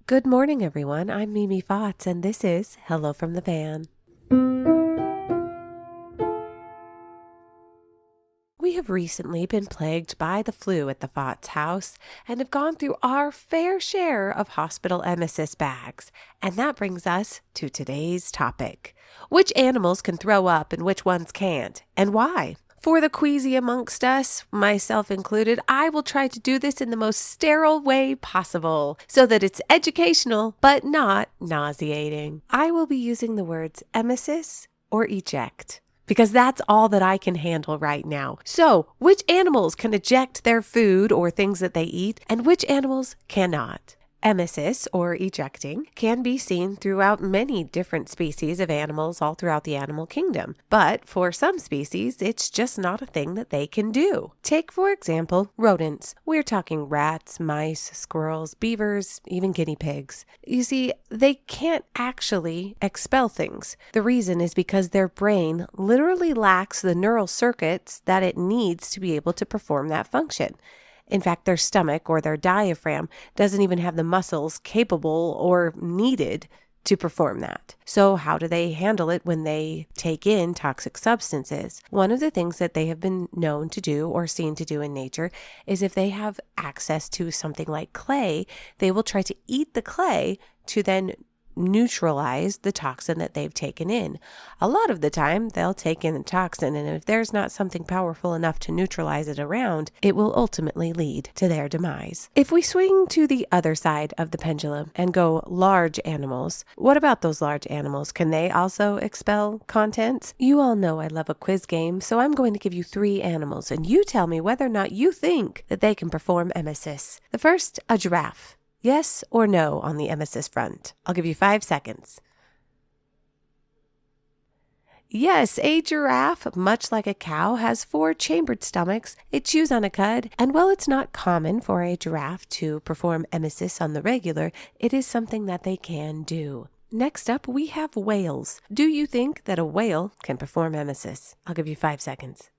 Good morning, everyone. I'm Mimi Fotz, and this is Hello from the Van. We have recently been plagued by the flu at the Fotz house and have gone through our fair share of hospital emesis bags. And that brings us to today's topic. Which animals can throw up and which ones can't, and why? For the queasy amongst us, myself included, I will try to do this in the most sterile way possible so that it's educational but not nauseating. I will be using the words emesis or eject, because that's all that I can handle right now. So, which animals can eject their food or things that they eat, and which animals cannot? Emesis, or ejecting, can be seen throughout many different species of animals all throughout the animal kingdom. But for some species, it's just not a thing that they can do. Take, for example, rodents. We're talking rats, mice, squirrels, beavers, even guinea pigs. You see, they can't actually expel things. The reason is because their brain literally lacks the neural circuits that it needs to be able to perform that function. In fact, their stomach or their diaphragm doesn't even have the muscles capable or needed to perform that. So how do they handle it when they take in toxic substances? One of the things that they have been known to do or seen to do in nature is if they have access to something like clay, they will try to eat the clay to then neutralize the toxin that they've taken in. A lot of the time, they'll take in the toxin, and if there's not something powerful enough to neutralize it around, it will ultimately lead to their demise. If we swing to the other side of the pendulum and go large animals, what about those large animals? Can they also expel contents? You all know I love a quiz game, so I'm going to give you 3 animals, and you tell me whether or not you think that they can perform emesis. The first, a giraffe. Yes or no on the emesis front? I'll give you 5 seconds. Yes, a giraffe, much like a cow, has 4 chambered stomachs. It chews on a cud, and while it's not common for a giraffe to perform emesis on the regular, it is something that they can do. Next up, we have whales. Do you think that a whale can perform emesis? I'll give you 5 seconds.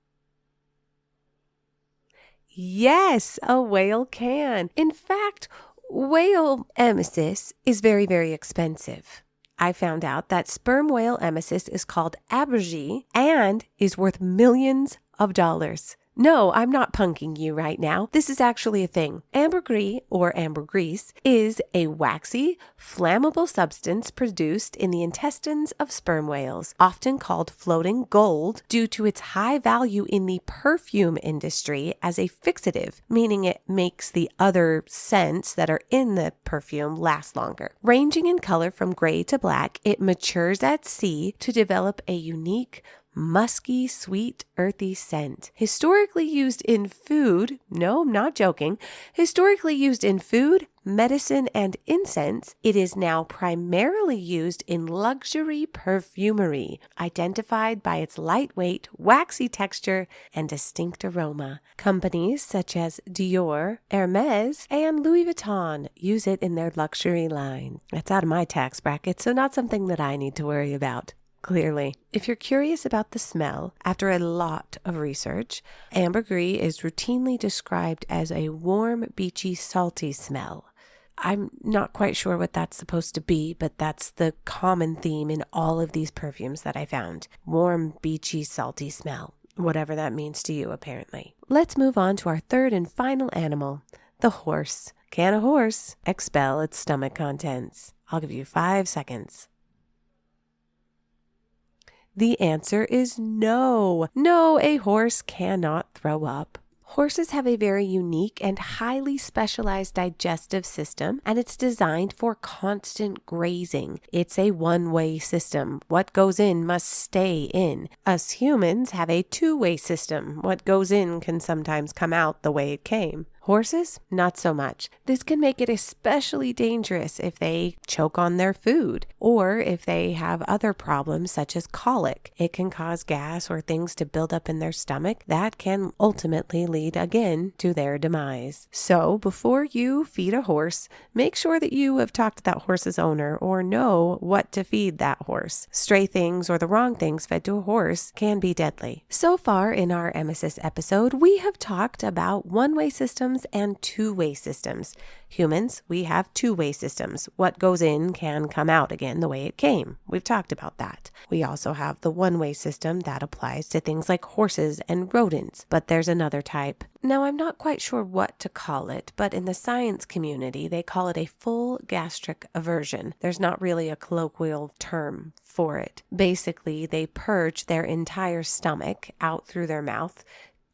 Yes, a whale can. In fact, whale emesis is very, very expensive. I found out that sperm whale emesis is called aversion and is worth millions of dollars. No, I'm not punking you right now. This is actually a thing. Ambergris, or ambergris, is a waxy, flammable substance produced in the intestines of sperm whales, often called floating gold due to its high value in the perfume industry as a fixative, meaning it makes the other scents that are in the perfume last longer. Ranging in color from gray to black, it matures at sea to develop a unique, musky, sweet, earthy scent. Historically used in food, no, I'm not joking, historically used in food, medicine, and incense, it is now primarily used in luxury perfumery, identified by its lightweight, waxy texture and distinct aroma. Companies such as Dior, Hermes, and Louis Vuitton use it in their luxury line. That's out of my tax bracket, so not something that I need to worry about. Clearly. If you're curious about the smell, after a lot of research, ambergris is routinely described as a warm, beachy, salty smell. I'm not quite sure what that's supposed to be, but that's the common theme in all of these perfumes that I found. Warm, beachy, salty smell. Whatever that means to you, apparently. Let's move on to our third and final animal, the horse. Can a horse expel its stomach contents? I'll give you 5 seconds. The answer is no. No, a horse cannot throw up. Horses have a very unique and highly specialized digestive system, and it's designed for constant grazing. It's a one-way system. What goes in must stay in. Us humans have a two-way system. What goes in can sometimes come out the way it came. Horses, not so much. This can make it especially dangerous if they choke on their food or if they have other problems such as colic. It can cause gas or things to build up in their stomach that can ultimately lead again to their demise. So before you feed a horse, make sure that you have talked to that horse's owner or know what to feed that horse. Stray things or the wrong things fed to a horse can be deadly. So far in our emesis episode, we have talked about one-way systems systems and two-way systems. Humans, we have two-way systems. What goes in can come out again the way it came. We've talked about that. We also have the one-way system that applies to things like horses and rodents, but there's another type. Now, I'm not quite sure what to call it, but in the science community, they call it a full gastric aversion. There's not really a colloquial term for it. Basically, they purge their entire stomach out through their mouth,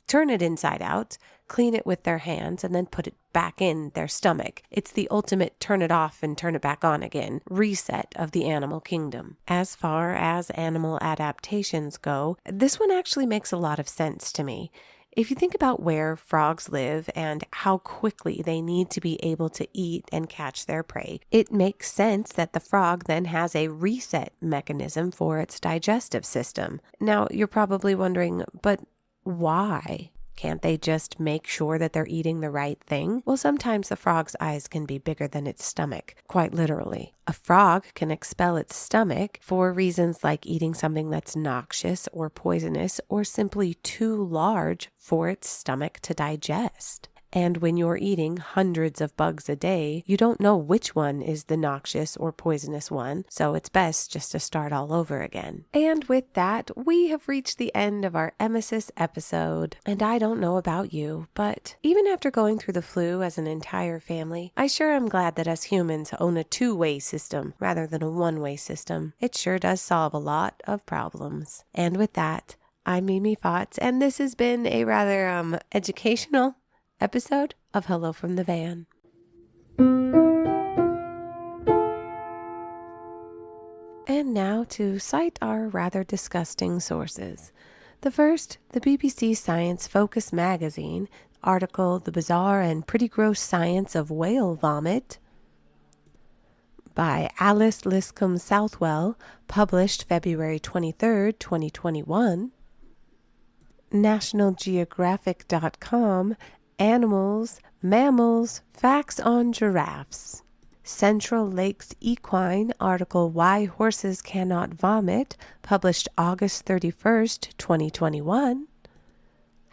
turn it inside out, clean it with their hands, and then put it back in their stomach. It's the ultimate turn it off and turn it back on again reset of the animal kingdom. As far as animal adaptations go, this one actually makes a lot of sense to me. If you think about where frogs live and how quickly they need to be able to eat and catch their prey, it makes sense that the frog then has a reset mechanism for its digestive system. Now, you're probably wondering, but why? Can't they just make sure that they're eating the right thing? Well, sometimes the frog's eyes can be bigger than its stomach, quite literally. A frog can expel its stomach for reasons like eating something that's noxious or poisonous or simply too large for its stomach to digest. And when you're eating hundreds of bugs a day, you don't know which one is the noxious or poisonous one, so it's best just to start all over again. And with that, we have reached the end of our emesis episode. And I don't know about you, but even after going through the flu as an entire family, I sure am glad that us humans own a two-way system rather than a one-way system. It sure does solve a lot of problems. And with that, I'm Mimi Fotz, and this has been a rather educational episode of Hello from the Van. And now to cite our rather disgusting sources. The first, the BBC Science Focus magazine, article The Bizarre and Pretty Gross Science of Whale Vomit by Alice Liscombe Southwell, published February 23rd, 2021. NationalGeographic.com, Animals, Mammals, Facts on Giraffes. Central Lakes Equine article Why Horses Cannot Vomit, published August 31st, 2021.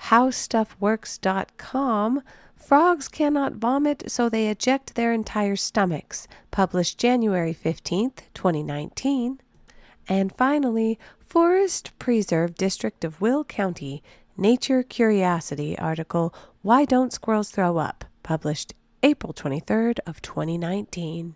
HowStuffWorks.com, Frogs Cannot Vomit, so they eject their entire stomachs, published January 15th, 2019. And finally, Forest Preserve District of Will County, Nature Curiosity article Why Don't Squirrels Throw Up, published April 23rd of 2019.